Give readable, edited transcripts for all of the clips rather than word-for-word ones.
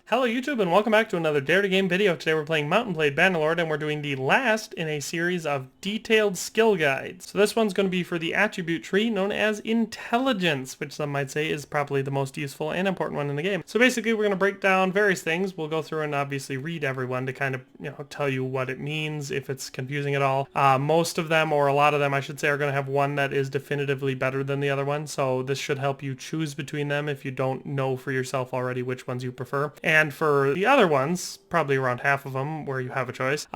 Hello YouTube and welcome back to another Dare to Game video. Today we're playing Mount & Blade Bannerlord and we're doing the last in a series of detailed skill guides. So this one's going to be for the attribute tree known as Intelligence, which some might say is probably the most useful and important one in the game. So basically we're going to break down various things. We'll go through and obviously read everyone to kind of, tell you what it means if it's confusing at all. Most of them, or a lot of them I should say, are going to have one that is definitively better than the other one. So this should help you choose between them if you don't know for yourself already which ones you prefer. And for the other ones, probably around half of them where you have a choice,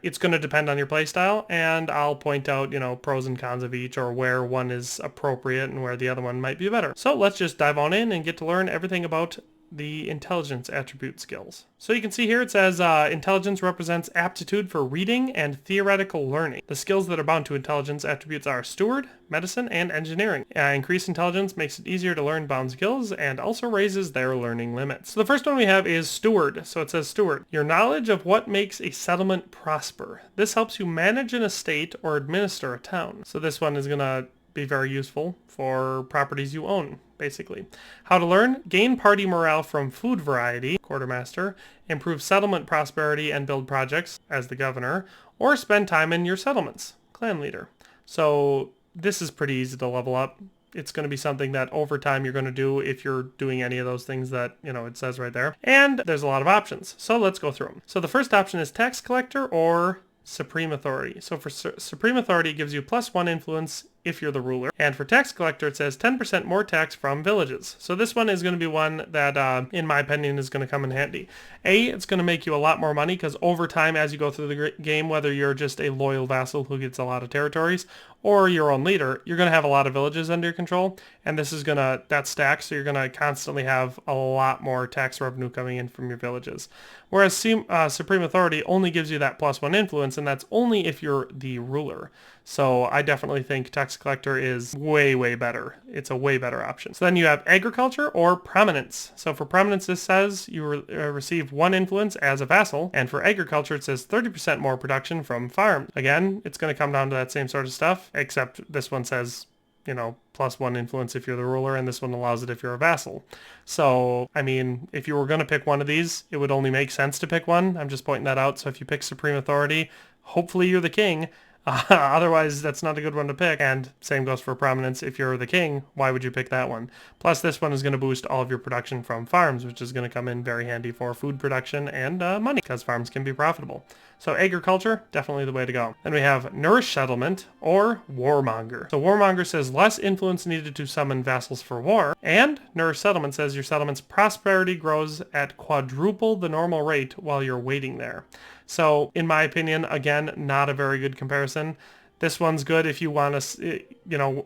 it's going to depend on your playstyle, and I'll point out, pros and cons of each, or where one is appropriate and where the other one might be better. So let's just dive on in and get to learn everything about the intelligence attribute skills. So you can see here it says intelligence represents aptitude for reading and theoretical learning. The skills that are bound to intelligence attributes are steward, medicine, and engineering. Increased intelligence makes it easier to learn bound skills and also raises their learning limits. So the first one we have is steward. So it says steward. Your knowledge of what makes a settlement prosper. This helps you manage an estate or administer a town. So this one is going to be very useful for properties you own, basically. How to learn: gain party morale from food variety, quartermaster, improve settlement prosperity and build projects as the governor, or spend time in your settlements, clan leader. So this is pretty easy to level up. It's going to be something that over time you're going to do if you're doing any of those things that, it says right there. And there's a lot of options. So let's go through them. So the first option is tax collector or supreme authority. So for supreme authority, it gives you +1 influence if you're the ruler. And for tax collector, it says 10% more tax from villages. So this one is going to be one that, in my opinion, is going to come in handy. It's going to make you a lot more money because over time, as you go through the game, whether you're just a loyal vassal who gets a lot of territories or your own leader, you're going to have a lot of villages under your control. And this is going to, that stacks, so you're going to constantly have a lot more tax revenue coming in from your villages. Whereas Supreme Authority only gives you that +1 influence, and that's only if you're the ruler. So I definitely think tax collector is way, way better. It's a way better option. So then you have agriculture or prominence. So for prominence, this says you receive 1 influence as a vassal. And for agriculture, it says 30% more production from farms. Again, it's going to come down to that same sort of stuff, except this one says, +1 influence if you're the ruler, and this one allows it if you're a vassal. So, I mean, if you were going to pick one of these, it would only make sense to pick one. I'm just pointing that out. So if you pick Supreme Authority, hopefully you're the king. Otherwise, that's not a good one to pick. And same goes for prominence. If you're the king, why would you pick that one? Plus, this one is going to boost all of your production from farms, which is going to come in very handy for food production and money, because farms can be profitable. So agriculture, definitely the way to go. Then we have Nourish Settlement or Warmonger. So Warmonger says less influence needed to summon vassals for war. And Nourish Settlement says your settlement's prosperity grows at quadruple the normal rate while you're waiting there. So in my opinion, again, not a very good comparison. This one's good if you want to,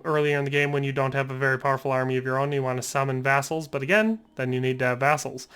earlier in the game when you don't have a very powerful army of your own, you want to summon vassals. But again, then you need to have vassals.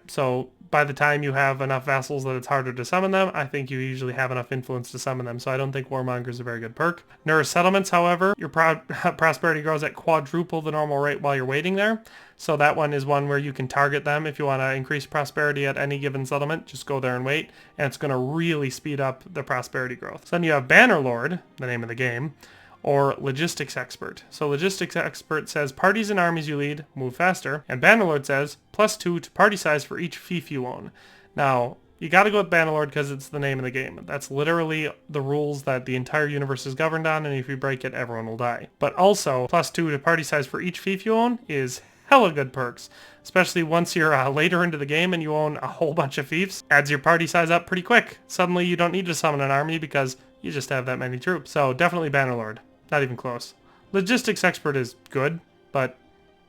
So by the time you have enough vassals that it's harder to summon them, I think you usually have enough influence to summon them. So I don't think Warmonger is a very good perk. Nourish Settlements, however, your prosperity grows at quadruple the normal rate while you're waiting there. So that one is one where you can target them if you want to increase prosperity at any given settlement. Just go there and wait, and it's going to really speed up the prosperity growth. So then you have Bannerlord, the name of the game, or Logistics Expert. So Logistics Expert says parties and armies you lead move faster, and Bannerlord says +2 to party size for each fief you own. Now, you got to go with Bannerlord because it's the name of the game. That's literally the rules that the entire universe is governed on, and if you break it, everyone will die. But also, +2 to party size for each fief you own is hella good perks, especially once you're later into the game and you own a whole bunch of fiefs. Adds your party size up pretty quick. Suddenly you don't need to summon an army because you just have that many troops. So definitely Bannerlord. Not even close. Logistics Expert is good, but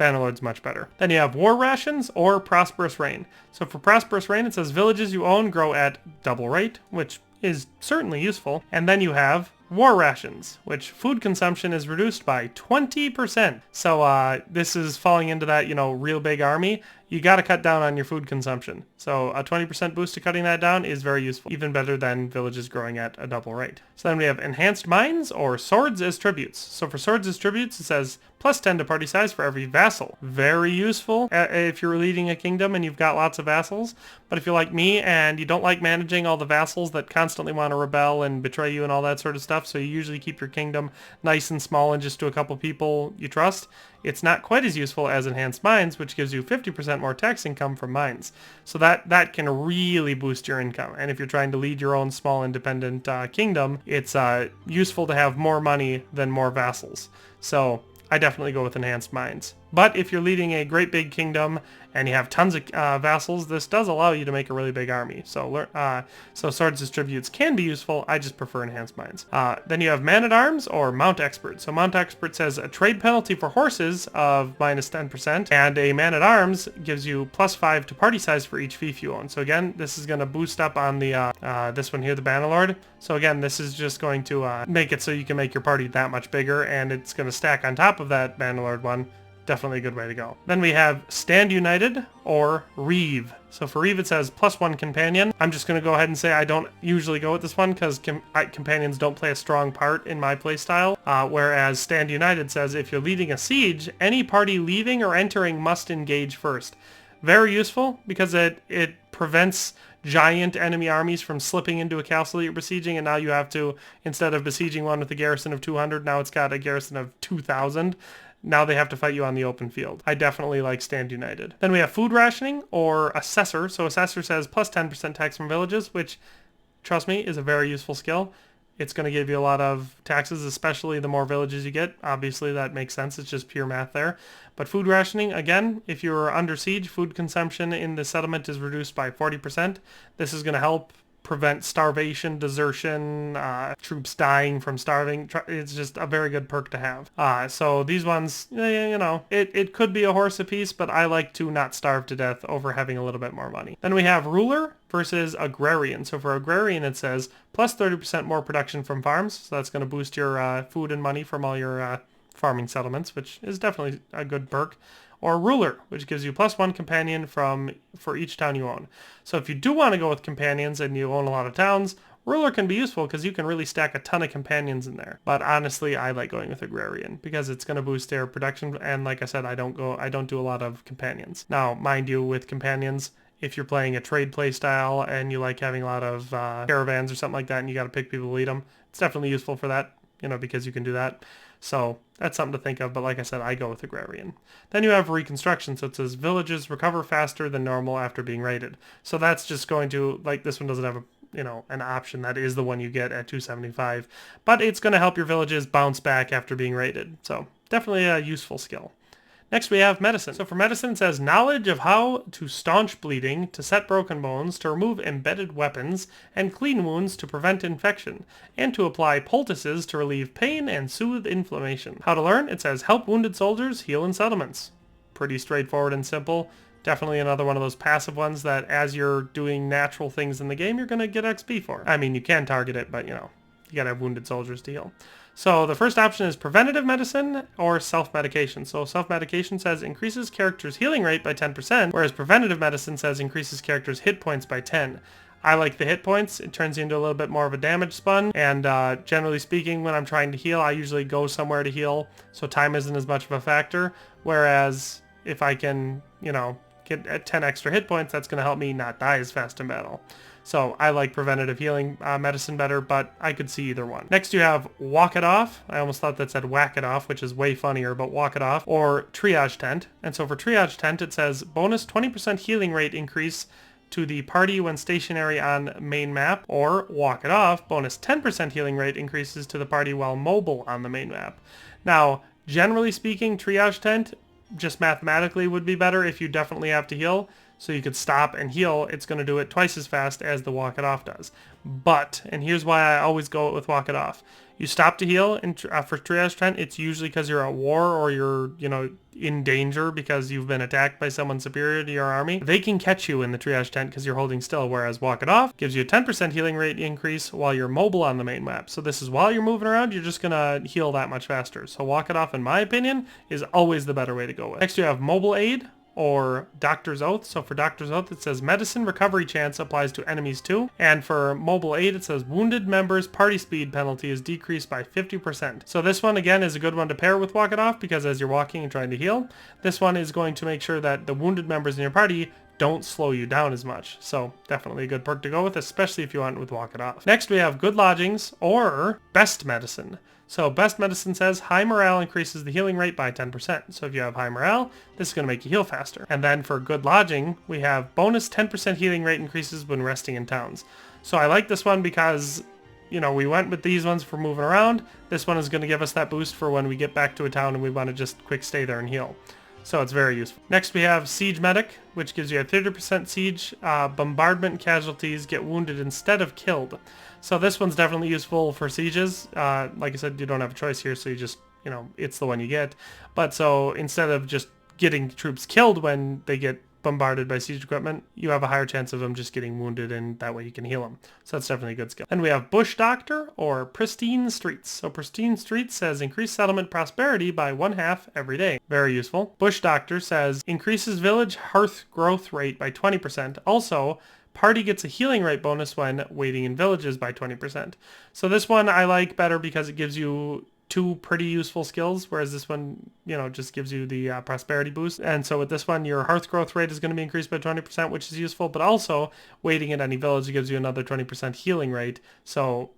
Bannerlord's much better. Then you have War Rations or Prosperous Reign. So for Prosperous Reign, it says villages you own grow at double rate, which is certainly useful. And then you have War Rations, which food consumption is reduced by 20%. So this is falling into that, real big army. You got to cut down on your food consumption. So a 20% boost to cutting that down is very useful, even better than villages growing at a double rate. So then we have Enhanced Mines or Swords as Tributes. So for Swords as Tributes, it says +10 to party size for every vassal. Very useful if you're leading a kingdom and you've got lots of vassals. But if you're like me and you don't like managing all the vassals that constantly want to rebel and betray you and all that sort of stuff, so you usually keep your kingdom nice and small and just to a couple people you trust, it's not quite as useful as Enhanced Mines, which gives you 50% more tax income from mines. So that can really boost your income. And if you're trying to lead your own small independent kingdom, it's useful to have more money than more vassals. So I definitely go with Enhanced Mines. But if you're leading a great big kingdom and you have tons of vassals, this does allow you to make a really big army. So Swords Distributes can be useful. I just prefer Enhanced Mines. Then you have Man-at-Arms or Mount Expert. So Mount Expert says a trade penalty for horses of minus 10%, and a Man-at-Arms gives you +5 to party size for each fief you own. So again, this is going to boost up on the this one here, the Bannerlord. So again, this is just going to make it so you can make your party that much bigger, and it's going to stack on top of that Bannerlord one. Definitely a good way to go. Then we have Stand United or Reeve. So for Reeve it says +1 companion. I'm just going to go ahead and say I don't usually go with this one because companions don't play a strong part in my playstyle. Whereas Stand United says if you're leading a siege, any party leaving or entering must engage first. Very useful because it prevents giant enemy armies from slipping into a castle that you're besieging, and now you have to, instead of besieging one with a garrison of 200, now it's got a garrison of 2,000. Now they have to fight you on the open field. I definitely like Stand United. Then we have Food Rationing or Assessor. So Assessor says +10% tax from villages, which, trust me, is a very useful skill. It's going to give you a lot of taxes, especially the more villages you get. Obviously, that makes sense. It's just pure math there. But Food Rationing, again, if you're under siege, food consumption in the settlement is reduced by 40%. This is going to help prevent starvation, desertion, troops dying from starving. It's just a very good perk to have. So these ones, you know, it could be a horse apiece, but I like to not starve to death over having a little bit more money. Then we have Ruler versus Agrarian. So for Agrarian it says +30% more production from farms. So that's going to boost your food and money from all your farming settlements, which is definitely a good perk. Or Ruler, which gives you +1 companion for each town you own. So if you do want to go with companions and you own a lot of towns, Ruler can be useful because you can really stack a ton of companions in there. But honestly, I like going with Agrarian because it's going to boost their production, and like I said, I don't do a lot of companions. Now, mind you, with companions, if you're playing a trade play style and you like having a lot of caravans or something like that and you got to pick people to lead them, it's definitely useful for that, you know, because you can do that. So that's something to think of, but like I said, I go with Agrarian. Then you have Reconstruction, so it says villages recover faster than normal after being raided. So that's just going to, like, this one doesn't have an option. That is the one you get at 275, but it's going to help your villages bounce back after being raided. So definitely a useful skill. Next we have Medicine. So for Medicine it says knowledge of how to staunch bleeding, to set broken bones, to remove embedded weapons, and clean wounds to prevent infection, and to apply poultices to relieve pain and soothe inflammation. How to learn? It says help wounded soldiers heal in settlements. Pretty straightforward and simple. Definitely another one of those passive ones that as you're doing natural things in the game, you're going to get XP for. I mean, you can target it, but you got to have wounded soldiers to heal. So the first option is preventative medicine or self-medication. So self-medication says increases character's healing rate by 10%, whereas preventative medicine says increases character's hit points by 10. I like the hit points. It turns you into a little bit more of a damage spun, and generally speaking, when I'm trying to heal, I usually go somewhere to heal, so time isn't as much of a factor, whereas if I can, get 10 extra hit points, that's going to help me not die as fast in battle. So I like preventative healing medicine better, but I could see either one. Next you have Walk It Off. I almost thought that said Whack It Off, which is way funnier, but Walk It Off. Or Triage Tent. And so for Triage Tent it says bonus 20% healing rate increase to the party when stationary on main map. Or Walk It Off, bonus 10% healing rate increases to the party while mobile on the main map. Now, generally speaking, Triage Tent just mathematically would be better if you definitely have to heal. So you could stop and heal. It's going to do it twice as fast as the Walk It Off does. But, and here's why I always go with Walk It Off. You stop to heal for Triage Tent, it's usually because you're at war or you're, in danger because you've been attacked by someone superior to your army. They can catch you in the Triage Tent because you're holding still, whereas Walk It Off gives you a 10% healing rate increase while you're mobile on the main map. So this is while you're moving around, you're just going to heal that much faster. So Walk It Off, in my opinion, is always the better way to go with. Next you have Mobile Aid or Doctor's Oath. So for Doctor's Oath it says medicine recovery chance applies to enemies too, and for Mobile Aid it says wounded members party speed penalty is decreased by 50%. So this one again is a good one to pair with Walk It Off because as you're walking and trying to heal, this one is going to make sure that the wounded members in your party don't slow you down as much. So definitely a good perk to go with, especially if you want with Walk It Off. Next we have Good Lodgings or Best Medicine. So best medicine says high morale increases the healing rate by 10%. So if you have high morale, this is going to make you heal faster. And then for good lodging, we have bonus 10% healing rate increases when resting in towns. So I like this one because, you know, we went with these ones for moving around. This one is going to give us that boost for when we get back to a town and we want to just quick stay there and heal. So it's very useful. Next we have Siege Medic, which gives you a 30% siege. Bombardment casualties get wounded instead of killed. So this one's definitely useful for sieges. Like I said, you don't have a choice here, so you just, you know, it's the one you get. But so instead of just getting troops killed when they get bombarded by siege equipment, you have a higher chance of them just getting wounded, and that way you can heal them. So that's definitely a good skill. Then we have Bush Doctor or Pristine Streets. So Pristine Streets says increase settlement prosperity by 1/2 every day. Very useful. Bush Doctor says increases village hearth growth rate by 20%. Also, party gets a healing rate bonus when waiting in villages by 20%. So this one I like better because it gives you two pretty useful skills, whereas this one, you know, just gives you the prosperity boost. And so with this one, your hearth growth rate is going to be increased by 20%, which is useful, but also waiting in any village gives you another 20% healing rate. So,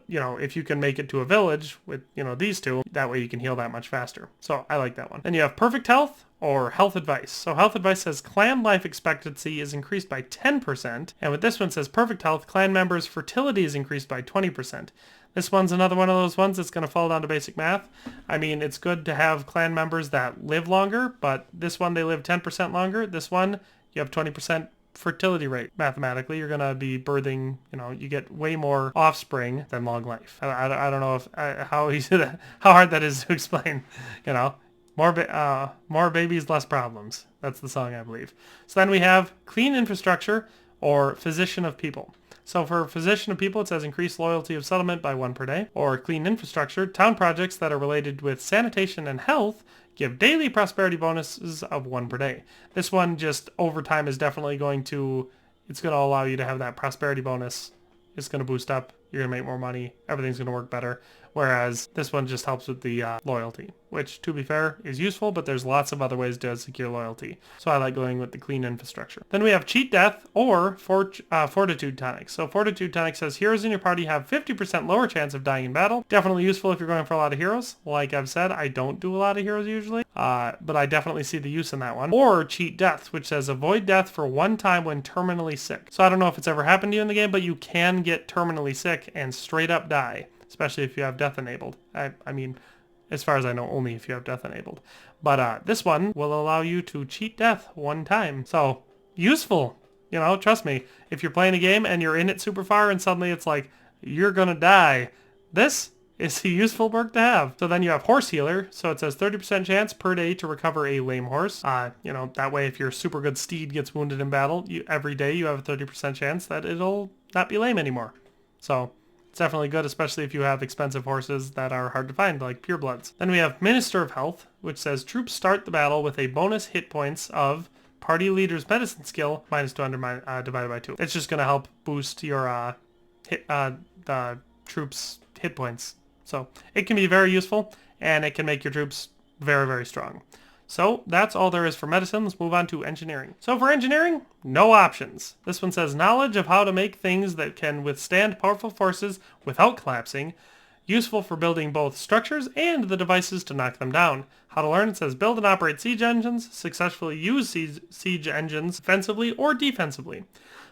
you know, if you can make it to a village with, you know, these two, that way you can heal that much faster. So I like that one. Then you have Perfect Health or Health Advice. So Health Advice says clan life expectancy is increased by 10%. And with this one says Perfect Health, clan members' fertility is increased by 20%. This one's another one of those ones that's going to fall down to basic math. I mean, it's good to have clan members that live longer, but this one they live 10% longer. This one, you have 20% fertility rate. Mathematically, you're going to be birthing, you know, you get way more offspring than long life. I don't know if how easy that, how hard that is to explain, you know. More babies, less problems. That's the song, I believe. So then we have Clean Infrastructure or Physician of People. So for Physician of People, it says increase loyalty of settlement by 1 per day. Or Clean Infrastructure, town projects that are related with sanitation and health give daily prosperity bonuses of 1 per day. This one just over time is definitely going to, it's going to allow you to have that prosperity bonus. It's going to boost up. You're going to make more money. Everything's going to work better. Whereas this one just helps with the loyalty, which, to be fair, is useful, but there's lots of other ways to secure loyalty. So I like going with the Clean Infrastructure. Then we have Cheat Death or Fortitude Tonic. So Fortitude Tonic says heroes in your party have 50% lower chance of dying in battle. Definitely useful if you're going for a lot of heroes. Like I've said, I don't do a lot of heroes usually, but I definitely see the use in that one. Or Cheat Death, which says avoid death for 1 time when terminally sick. So I don't know if it's ever happened to you in the game, but you can get terminally sick and straight up die, especially if you have death enabled. I mean, as far as I know, only if you have death enabled. But this one will allow you to cheat death 1 time. So, useful. You know, trust me. If you're playing a game and you're in it super far and suddenly it's like, you're gonna die, this is a useful perk to have. So then you have Horse Healer. So it says 30% chance per day to recover a lame horse. You know, that way if your super good steed gets wounded in battle, every day you have a 30% chance that it'll not be lame anymore. So it's definitely good, especially if you have expensive horses that are hard to find, like purebloods. Then we have Minister of Health, which says troops start the battle with a bonus hit points of party leader's medicine skill minus 200 divided by 2. It's just going to help boost your the troops' hit points. So it can be very useful, and it can make your troops very, very strong. So that's all there is for medicine. Let's move on to engineering. So for engineering, no options. This one says knowledge of how to make things that can withstand powerful forces without collapsing. Useful for building both structures and the devices to knock them down. How to learn, it says build and operate siege engines, successfully use siege engines offensively or defensively.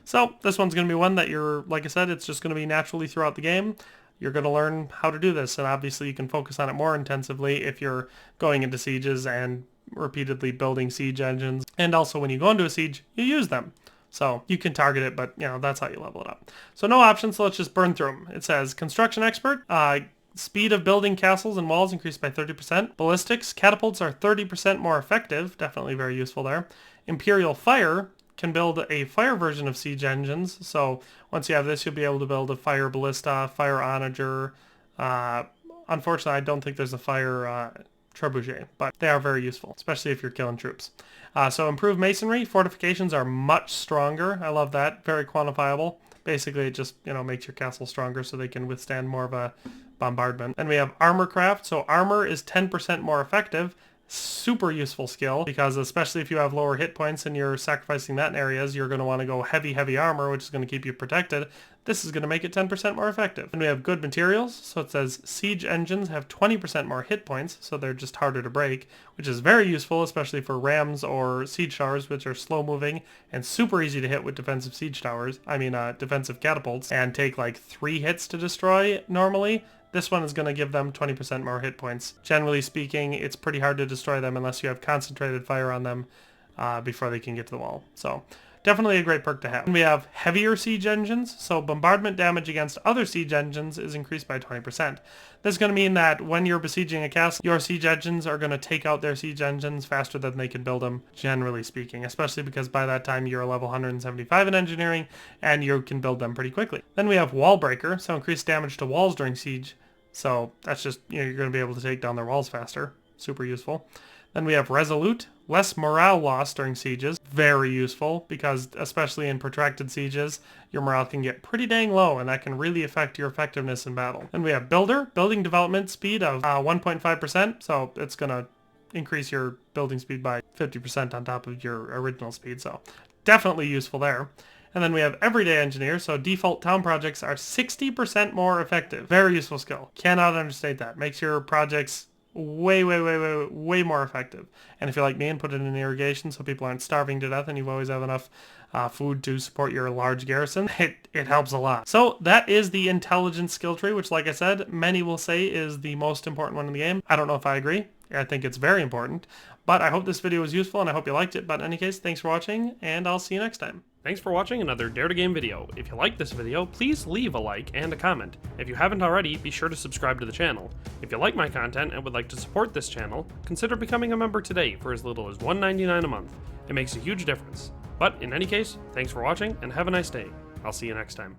So this one's going to be one that you're, like I said, it's just going to be naturally throughout the game. You're going to learn how to do this, and obviously you can focus on it more intensively if you're going into sieges and repeatedly building siege engines. And also when you go into a siege, you use them. So you can target it, but you know, that's how you level it up. So no options, so let's just burn through them. It says construction expert, speed of building castles and walls increased by 30%. Ballistics, catapults are 30% more effective, definitely very useful there. Imperial fire can build a fire version of siege engines. So once you have this, you'll be able to build a fire ballista, fire onager. Unfortunately, I don't think there's a fire trebuchet, but they are very useful, especially if you're killing troops. So improved masonry, fortifications are much stronger. I love that, very quantifiable. Basically, it just, you know, makes your castle stronger so they can withstand more of a bombardment. And we have armor craft, so armor is 10% more effective, Super useful skill, because especially if you have lower hit points and you're sacrificing that in areas, you're going to want to go heavy armor, which is going to keep you protected. This is going to make it 10% more effective. And we have good materials, so it says siege engines have 20% more hit points, so they're just harder to break, which is very useful, especially for rams or siege towers, which are slow moving and super easy to hit with defensive siege towers. Defensive catapults, and take like 3 hits to destroy normally. This one is going to give them 20% more hit points. Generally speaking, it's pretty hard to destroy them unless you have concentrated fire on them before they can get to the wall. So definitely a great perk to have. And we have heavier siege engines, so bombardment damage against other siege engines is increased by 20%. This is going to mean that when you're besieging a castle, your siege engines are going to take out their siege engines faster than they can build them, generally speaking, especially because by that time you're a level 175 in engineering and you can build them pretty quickly. Then we have wall breaker, so increased damage to walls during siege. So that's just, you're going to be able to take down their walls faster. Super useful. Then we have resolute, less morale loss during sieges. Very useful, because especially in protracted sieges, your morale can get pretty dang low, and that can really affect your effectiveness in battle. Then we have builder, building development speed of 1.5%, so it's going to increase your building speed by 50% on top of your original speed, so definitely useful there. And then we have everyday engineer, so default town projects are 60% more effective. Very useful skill. Cannot understate that. Makes your projects way more effective. And if you're like me and put it in irrigation so people aren't starving to death and you always have enough food to support your large garrison, it helps a lot. So that is the intelligence skill tree, which, like I said, many will say is the most important one in the game. I don't know if I agree. I think it's very important. But I hope this video was useful and I hope you liked it. But in any case, thanks for watching, and I'll see you next time. Thanks for watching another Dare to Game video. If you liked this video, please leave a like and a comment. If you haven't already, be sure to subscribe to the channel. If you like my content and would like to support this channel, consider becoming a member today for as little as $1.99 a month. It makes a huge difference. But in any case, thanks for watching and have a nice day. I'll see you next time.